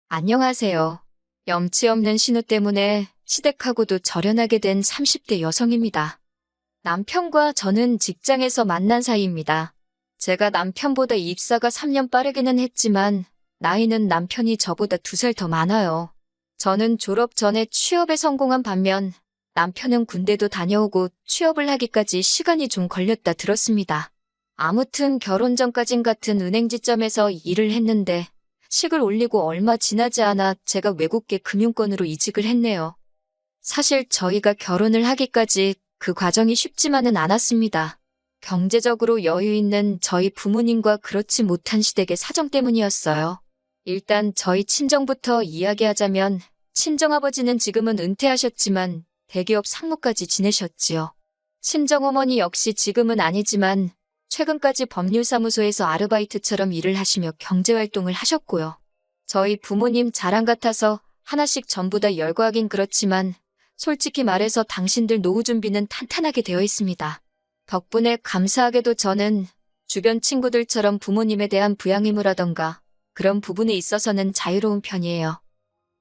안녕하세요. 염치 없는 신우 때문에 시댁하고도 절연하게 된 30대 여성입니다. 남편과 저는 직장에서 만난 사이입니다. 제가 남편보다 입사가 3년 빠르기는 했지만 나이는 남편이 저보다 2살 더 많아요. 저는 졸업 전에 취업에 성공한 반면 남편은 군대도 다녀오고 취업을 하기까지 시간이 좀 걸렸다 들었습니다. 아무튼 결혼 전까진 같은 은행지점에서 일을 했는데 식을 올리고 얼마 지나지 않아 제가 외국계 금융권으로 이직을 했네요. 사실 저희가 결혼을 하기까지 그 과정이 쉽지만은 않았습니다. 경제적으로 여유 있는 저희 부모님과 그렇지 못한 시댁의 사정 때문이었어요. 일단 저희 친정부터 이야기하자면 친정아버지는 지금은 은퇴하셨지만 대기업 상무까지 지내셨지요. 친정어머니 역시 지금은 아니지만 최근까지 법률사무소에서 아르바이트처럼 일을 하시며 경제활동을 하셨고요. 저희 부모님 자랑 같아서 하나씩 전부 다 열거하긴 그렇지만 솔직히 말해서 당신들 노후 준비는 탄탄하게 되어 있습니다. 덕분에 감사하게도 저는 주변 친구들처럼 부모님에 대한 부양의무라던가 그런 부분에 있어서는 자유로운 편이에요.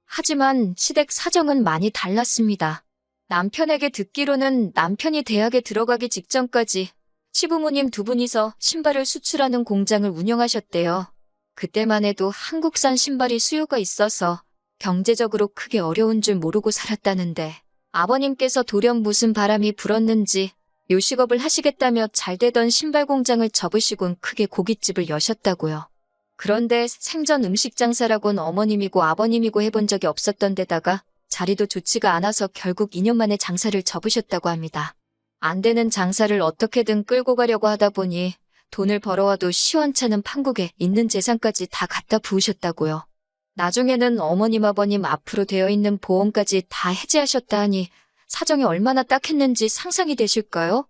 하지만 시댁 사정은 많이 달랐습니다. 남편에게 듣기로는 남편이 대학에 들어가기 직전까지 시부모님 두 분이서 신발을 수출하는 공장을 운영하셨대요. 그때만 해도 한국산 신발이 수요가 있어서 경제적으로 크게 어려운 줄 모르고 살았다는데 아버님께서 돌연 무슨 바람이 불었는지 요식업을 하시겠다며 잘 되던 신발 공장을 접으시곤 크게 고깃집을 여셨다고요. 그런데 생전 음식 장사라곤 어머님이고 아버님이고 해본 적이 없었던 데다가 자리도 좋지가 않아서 결국 2년 만에 장사를 접으셨다고 합니다. 안 되는 장사를 어떻게든 끌고 가려고 하다 보니 돈을 벌어와도 시원찮은 판국에 있는 재산까지 다 갖다 부으셨다고요. 나중에는 어머님 아버님 앞으로 되어 있는 보험까지 다 해지하셨다 하니 사정이 얼마나 딱했는지 상상이 되실까요?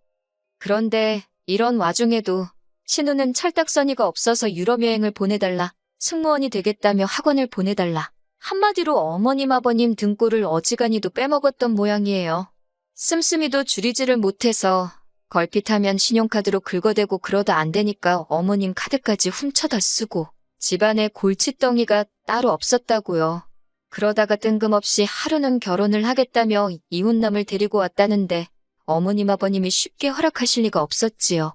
그런데 이런 와중에도 신우는 철딱서니가 없어서 유럽 여행을 보내달라, 승무원이 되겠다며 학원을 보내달라. 한마디로 어머님 아버님 등골을 어지간히도 빼먹었던 모양이에요. 씀씀이도 줄이지를 못해서 걸핏하면 신용카드로 긁어대고 그러다 안 되니까 어머님 카드까지 훔쳐다 쓰고 집안에 골칫덩이가 따로 없었다고요. 그러다가 뜬금없이 하루는 결혼을 하겠다며 이혼남을 데리고 왔다는데 어머님 아버님이 쉽게 허락하실 리가 없었지요.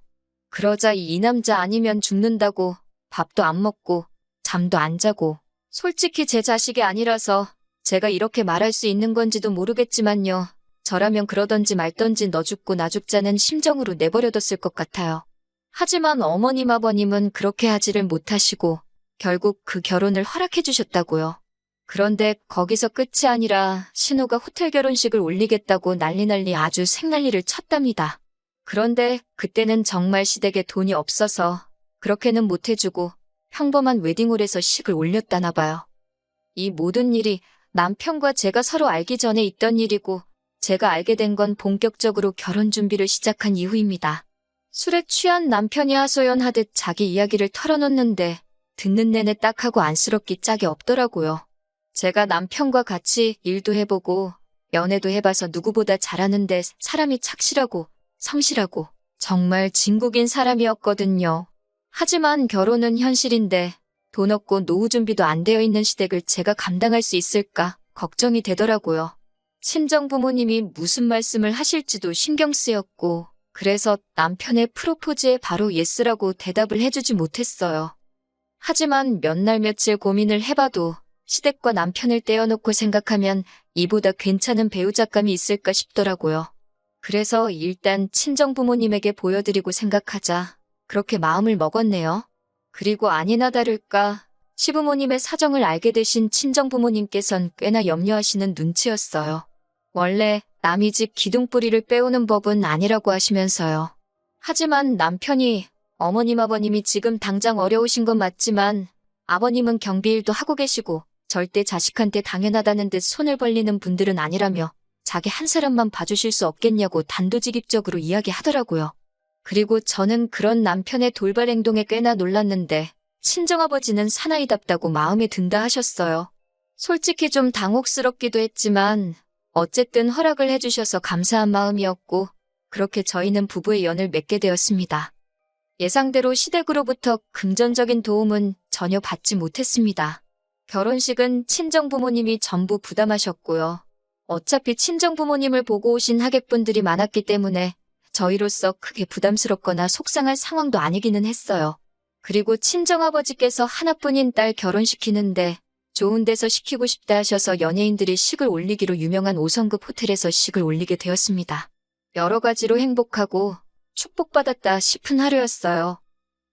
그러자 이 남자 아니면 죽는다고 밥도 안 먹고 잠도 안 자고 솔직히 제 자식이 아니라서 제가 이렇게 말할 수 있는 건지도 모르겠지만요. 저라면 그러던지 말던지 너 죽고 나 죽자는 심정으로 내버려뒀을 것 같아요. 하지만 어머님 아버님은 그렇게 하지를 못하시고 결국 그 결혼을 허락해 주셨다고요. 그런데 거기서 끝이 아니라 신우가 호텔 결혼식을 올리겠다고 난리 아주 생난리를 쳤답니다. 그런데 그때는 정말 시댁에 돈이 없어서 그렇게는 못해주고 평범한 웨딩홀에서 식을 올렸다나 봐요. 이 모든 일이 남편과 제가 서로 알기 전에 있던 일이고 제가 알게 된 건 본격적으로 결혼 준비를 시작한 이후입니다. 술에 취한 남편이 하소연하듯 자기 이야기를 털어놓는데 듣는 내내 딱하고 안쓰럽기 짝이 없더라고요. 제가 남편과 같이 일도 해보고 연애도 해봐서 누구보다 잘하는데 사람이 착실하고 성실하고 정말 진국인 사람이었거든요. 하지만 결혼은 현실인데 돈 없고 노후 준비도 안 되어 있는 시댁을 제가 감당할 수 있을까 걱정이 되더라고요. 친정 부모님이 무슨 말씀을 하실지도 신경 쓰였고 그래서 남편의 프로포즈에 바로 예스라고 대답을 해주지 못했어요. 하지만 몇 날 며칠 고민을 해봐도 시댁과 남편을 떼어놓고 생각하면 이보다 괜찮은 배우자감이 있을까 싶더라고요. 그래서 일단 친정 부모님에게 보여드리고 생각하자 그렇게 마음을 먹었네요. 그리고 아니나 다를까 시부모님의 사정을 알게 되신 친정 부모님께선 꽤나 염려하시는 눈치였어요. 원래 남의 집 기둥뿌리를 빼오는 법은 아니라고 하시면서요. 하지만 남편이 어머님 아버님이 지금 당장 어려우신 건 맞지만 아버님은 경비일도 하고 계시고 절대 자식한테 당연하다는 듯 손을 벌리는 분들은 아니라며 자기 한 사람만 봐주실 수 없겠냐고 단도직입적으로 이야기하더라고요. 그리고 저는 그런 남편의 돌발 행동에 꽤나 놀랐는데 친정아버지는 사나이답다고 마음에 든다 하셨어요. 솔직히 좀 당혹스럽기도 했지만 어쨌든 허락을 해주셔서 감사한 마음이었고 그렇게 저희는 부부의 연을 맺게 되었습니다. 예상대로 시댁으로부터 금전적인 도움은 전혀 받지 못했습니다. 결혼식은 친정부모님이 전부 부담하셨고요. 어차피 친정부모님을 보고 오신 하객분들이 많았기 때문에 저희로서 크게 부담스럽거나 속상할 상황도 아니기는 했어요. 그리고 친정아버지께서 하나뿐인 딸 결혼시키는데 좋은 데서 시키고 싶다 하셔서 연예인들이 식을 올리기로 유명한 5성급 호텔에서 식을 올리게 되었습니다. 여러 가지로 행복하고 축복받았다 싶은 하루였어요.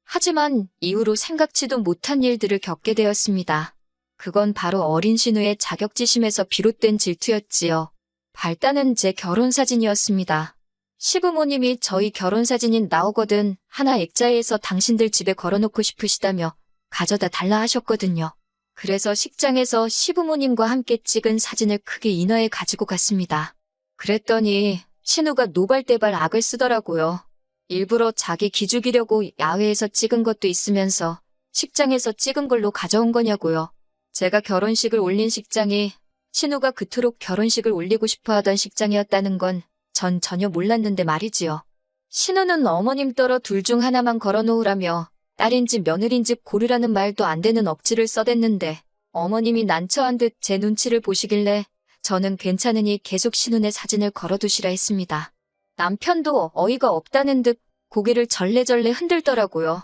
하지만 이후로 생각지도 못한 일들을 겪게 되었습니다. 그건 바로 어린 신우의 자격지심에서 비롯된 질투였지요. 발단은 제 결혼사진이었습니다. 시부모님이 저희 결혼사진이 나오거든 하나 액자에서 당신들 집에 걸어놓고 싶으시다며 가져다 달라 하셨거든요. 그래서 식장에서 시부모님과 함께 찍은 사진을 크게 인화해 가지고 갔습니다. 그랬더니 신우가 노발대발 악을 쓰더라고요. 일부러 자기 기죽이려고 야외에서 찍은 것도 있으면서 식장에서 찍은 걸로 가져온 거냐고요. 제가 결혼식을 올린 식장이 신우가 그토록 결혼식을 올리고 싶어 하던 식장이었다는 건 전 전혀 몰랐는데 말이지요. 신우는 어머님 떨어 둘 중 하나만 걸어놓으라며 딸인지 며느리인지 고르라는 말도 안 되는 억지를 써댔는데 어머님이 난처한 듯 제 눈치를 보시길래 저는 괜찮으니 계속 신우네 사진을 걸어두시라 했습니다. 남편도 어이가 없다는 듯 고개를 절레절레 흔들더라고요.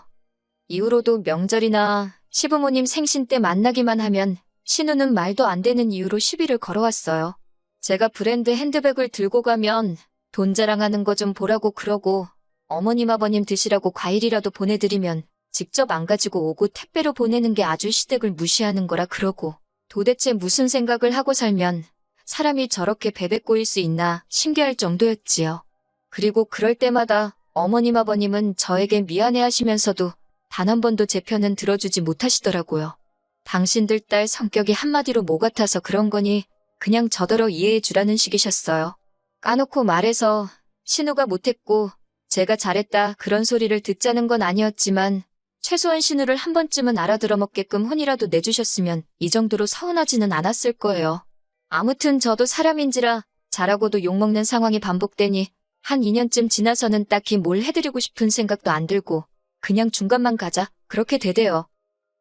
이후로도 명절이나 시부모님 생신 때 만나기만 하면 신우는 말도 안 되는 이유로 시비를 걸어왔어요. 제가 브랜드 핸드백을 들고 가면 돈 자랑하는 거 좀 보라고 그러고 어머님 아버님 드시라고 과일이라도 보내드리면 직접 안 가지고 오고 택배로 보내는 게 아주 시댁을 무시하는 거라 그러고 도대체 무슨 생각을 하고 살면 사람이 저렇게 베베 꼬일 수 있나 신기할 정도였지요. 그리고 그럴 때마다 어머님 아버님은 저에게 미안해하시면서도 단 한 번도 제 편은 들어주지 못하시더라고요. 당신들 딸 성격이 한마디로 뭐 같아서 그런 거니 그냥 저더러 이해해 주라는 식이셨어요. 까놓고 말해서 신우가 못했고 제가 잘했다 그런 소리를 듣자는 건 아니었지만 최소한 신우를 한 번쯤은 알아들어 먹게끔 혼이라도 내주셨으면 이 정도로 서운하지는 않았을 거예요. 아무튼 저도 사람인지라 잘하고도 욕먹는 상황이 반복되니 한 2년쯤 지나서는 딱히 뭘 해드리고 싶은 생각도 안 들고 그냥 중간만 가자 그렇게 되대요.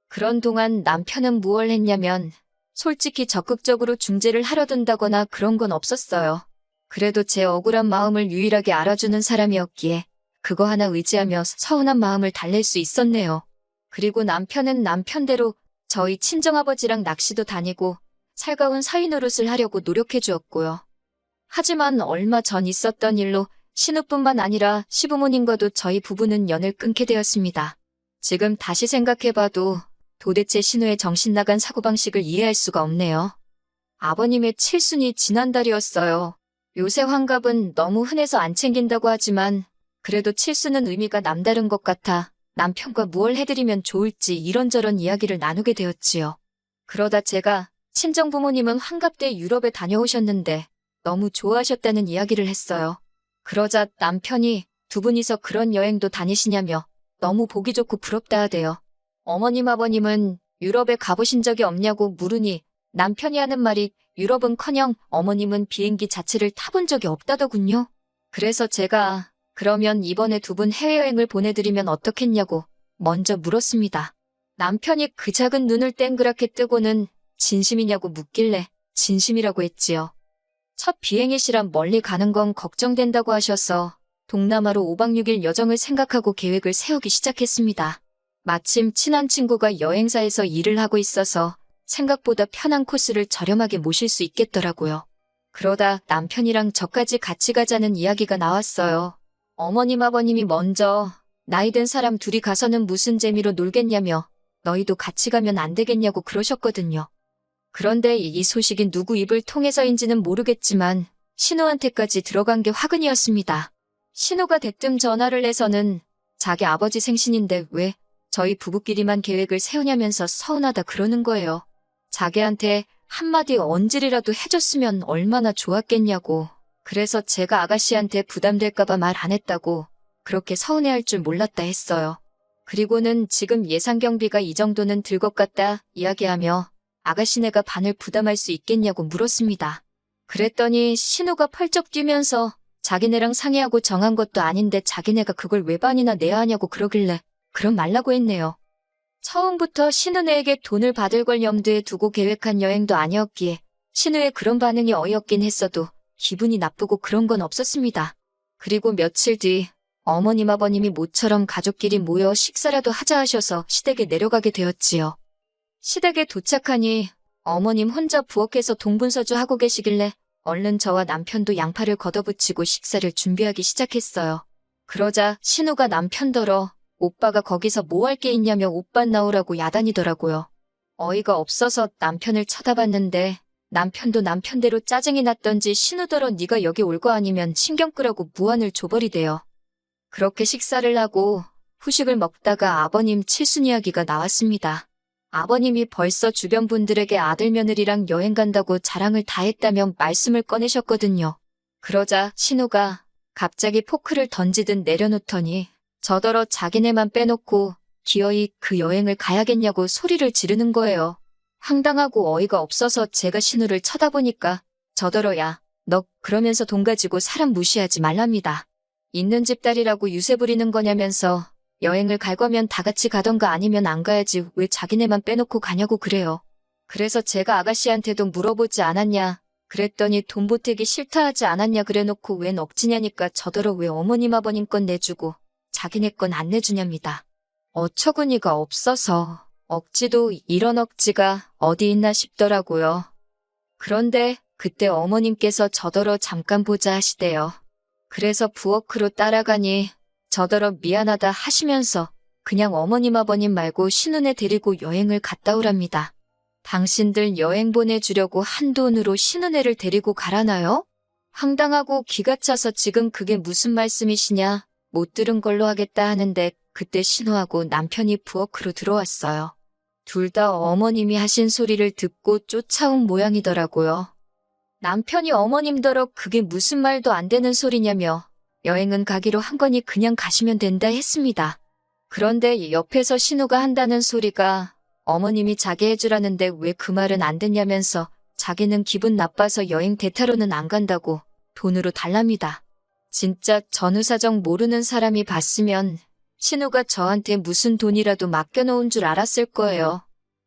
그런 동안 남편은 무얼 했냐면 솔직히 적극적으로 중재를 하려 든다거나 그런 건 없었어요. 그래도 제 억울한 마음을 유일하게 알아주는 사람이었기에 그거 하나 의지하며 서운한 마음을 달랠 수 있었네요. 그리고 남편은 남편대로 저희 친정아버지랑 낚시도 다니고 살가운 사위 노릇을 하려고 노력해 주었고요. 하지만 얼마 전 있었던 일로 신우뿐만 아니라 시부모님과도 저희 부부는 연을 끊게 되었습니다. 지금 다시 생각해봐도 도대체 신우의 정신나간 사고방식을 이해할 수가 없네요. 아버님의 칠순이 지난달이었어요. 요새 환갑은 너무 흔해서 안 챙긴다고 하지만 그래도 칠순은 의미가 남다른 것 같아 남편과 무얼 해드리면 좋을지 이런저런 이야기를 나누게 되었지요. 그러다 제가 친정부모님은 환갑 때 유럽에 다녀오셨는데 너무 좋아하셨다는 이야기를 했어요. 그러자 남편이 두 분이서 그런 여행도 다니시냐며 너무 보기 좋고 부럽다 하대요. 어머님 아버님은 유럽에 가보신 적이 없냐고 물으니 남편이 하는 말이 유럽은커녕 어머님은 비행기 자체를 타본 적이 없다더군요. 그래서 제가 그러면 이번에 두 분 해외여행을 보내드리면 어떻겠냐고 먼저 물었습니다. 남편이 그 작은 눈을 땡그랗게 뜨고는 진심이냐고 묻길래 진심이라고 했지요. 첫 비행이시라 멀리 가는 건 걱정된다고 하셔서 동남아로 5박 6일 여정을 생각하고 계획을 세우기 시작했습니다. 마침 친한 친구가 여행사에서 일을 하고 있어서 생각보다 편한 코스를 저렴하게 모실 수 있겠더라고요. 그러다 남편이랑 저까지 같이 가자는 이야기가 나왔어요. 어머님 아버님이 먼저 나이 든 사람 둘이 가서는 무슨 재미로 놀겠냐며 너희도 같이 가면 안 되겠냐고 그러셨거든요. 그런데 이 소식이 누구 입을 통해서인지는 모르겠지만 신우한테까지 들어간 게 화근이었습니다. 신우가 대뜸 전화를 해서는 자기 아버지 생신인데 왜 저희 부부끼리만 계획을 세우냐면서 서운하다 그러는 거예요. 자기한테 한마디 언질이라도 해줬으면 얼마나 좋았겠냐고. 그래서 제가 아가씨한테 부담될까봐 말 안 했다고 그렇게 서운해할 줄 몰랐다 했어요. 그리고는 지금 예상 경비가 이 정도는 들 것 같다 이야기하며 아가씨네가 반을 부담할 수 있겠냐고 물었습니다. 그랬더니 신우가 펄쩍 뛰면서 자기네랑 상의하고 정한 것도 아닌데 자기네가 그걸 왜 반이나 내야 하냐고 그러길래 그럼 말라고 했네요. 처음부터 신우네에게 돈을 받을 걸 염두에 두고 계획한 여행도 아니었기에 신우의 그런 반응이 어이없긴 했어도 기분이 나쁘고 그런 건 없었습니다. 그리고 며칠 뒤 어머님 아버님이 모처럼 가족끼리 모여 식사라도 하자 하셔서 시댁에 내려가게 되었지요. 시댁에 도착하니 어머님 혼자 부엌에서 동분서주 하고 계시길래 얼른 저와 남편도 양팔을 걷어붙이고 식사를 준비하기 시작했어요. 그러자 신우가 남편더러 오빠가 거기서 뭐 할 게 있냐며 옷밭 나오라고 야단이더라고요. 어이가 없어서 남편을 쳐다봤는데 남편도 남편대로 짜증이 났던지 신우더러 네가 여기 올 거 아니면 신경 끄라고 무안을 줘버리대요. 그렇게 식사를 하고 후식을 먹다가 아버님 칠순 이야기가 나왔습니다. 아버님이 벌써 주변 분들에게 아들 며느리랑 여행 간다고 자랑을 다 했다며 말씀을 꺼내셨거든요. 그러자 신우가 갑자기 포크를 던지듯 내려놓더니 저더러 자기네만 빼놓고 기어이 그 여행을 가야겠냐고 소리를 지르는 거예요. 황당하고 어이가 없어서 제가 신우를 쳐다보니까 저더러 야, 너 그러면서 돈 가지고 사람 무시하지 말랍니다. 있는 집 딸이라고 유세 부리는 거냐면서 여행을 갈 거면 다 같이 가던가 아니면 안 가야지 왜 자기네만 빼놓고 가냐고 그래요. 그래서 제가 아가씨한테도 물어보지 않았냐 그랬더니 돈 보태기 싫다 하지 않았냐 그래놓고 웬 억지냐니까 저더러 왜 어머님 아버님 건 내주고 자기네 건 안 내주냐입니다. 어처구니가 없어서 억지도 이런 억지가 어디 있나 싶더라고요. 그런데 그때 어머님께서 저더러 잠깐 보자 하시대요. 그래서 부엌으로 따라가니 저더러 미안하다 하시면서 그냥 어머님 아버님 말고 신우네 데리고 여행을 갔다 오랍니다. 당신들 여행 보내주려고 한돈으로 신우네를 데리고 가라나요? 황당하고 기가 차서 지금 그게 무슨 말씀이시냐 못 들은 걸로 하겠다 하는데 그때 신우하고 남편이 부엌으로 들어왔어요. 둘 다 어머님이 하신 소리를 듣고 쫓아온 모양이더라고요. 남편이 어머님더러 그게 무슨 말도 안 되는 소리냐며 여행은 가기로 한 거니 그냥 가시면 된다 했습니다. 그런데 옆에서 신우가 한다는 소리가 어머님이 자기 해주라는데 왜 그 말은 안 됐냐면서 자기는 기분 나빠서 여행 대타로는 안 간다고 돈으로 달랍니다. 진짜 전후사정 모르는 사람이 봤으면 신우가 저한테 무슨 돈이라도 맡겨놓은 줄 알았을 거예요.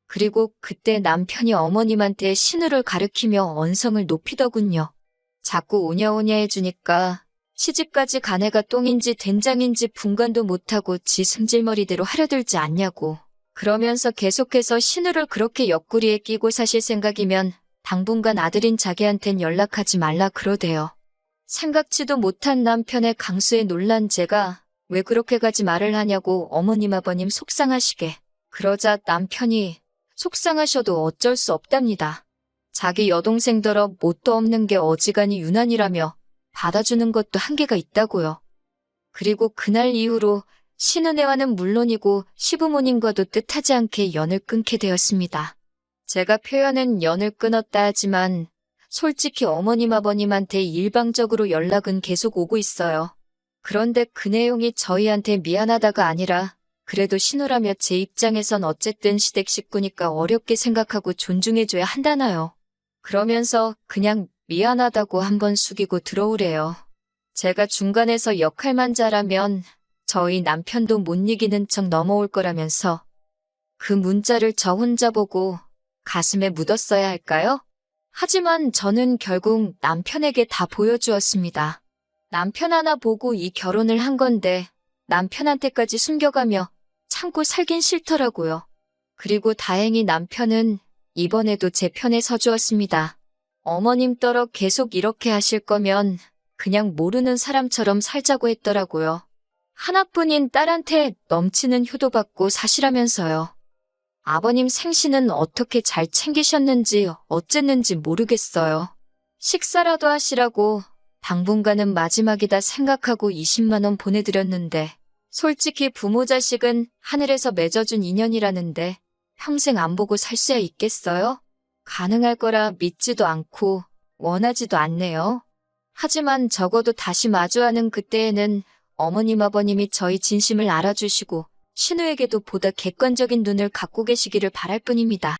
그리고 그때 남편이 어머님한테 신우를 가리키며 언성을 높이더군요. 자꾸 오냐오냐 해주니까 시집까지 간 애가 똥인지 된장인지 분간도 못하고 지 승질머리대로 하려들지 않냐고. 그러면서 계속해서 신우를 그렇게 옆구리에 끼고 사실 생각이면 당분간 아들인 자기한텐 연락하지 말라 그러대요. 생각지도 못한 남편의 강수에 놀란 제가 왜 그렇게 가지 말을 하냐고 어머님 아버님 속상하시게. 그러자 남편이 속상하셔도 어쩔 수 없답니다. 자기 여동생더러 뭣도 없는 게 어지간히 유난이라며 받아주는 것도 한계가 있다고요. 그리고 그날 이후로 신은혜와는 물론이고 시부모님과도 뜻하지 않게 연을 끊게 되었습니다. 제가 표현은 연을 끊었다 하지만 솔직히 어머님 아버님한테 일방적으로 연락은 계속 오고 있어요. 그런데 그 내용이 저희한테 미안하다가 아니라 그래도 신우라며 제 입장에선 어쨌든 시댁 식구니까 어렵게 생각하고 존중해줘야 한다나요. 그러면서 그냥 미안하다고 한번 숙이고 들어오래요. 제가 중간에서 역할만 잘하면 저희 남편도 못 이기는 척 넘어올 거라면서 그 문자를 저 혼자 보고 가슴에 묻었어야 할까요? 하지만 저는 결국 남편에게 다 보여주었습니다. 남편 하나 보고 이 결혼을 한 건데 남편한테까지 숨겨가며 참고 살긴 싫더라고요. 그리고 다행히 남편은 이번에도 제 편에 서주었습니다. 어머님 떨어 계속 이렇게 하실 거면 그냥 모르는 사람처럼 살자고 했더라고요. 하나뿐인 딸한테 넘치는 효도받고 사시라면서요. 아버님 생신은 어떻게 잘 챙기셨는지 어쨌는지 모르겠어요. 식사라도 하시라고 당분간은 마지막이다 생각하고 20만 원 보내드렸는데 솔직히 부모 자식은 하늘에서 맺어준 인연이라는데 평생 안 보고 살 수야 있겠어요? 가능할 거라 믿지도 않고 원하지도 않네요. 하지만 적어도 다시 마주하는 그때에는 어머님 아버님이 저희 진심을 알아주시고 신우에게도 보다 객관적인 눈을 갖고 계시기를 바랄 뿐입니다.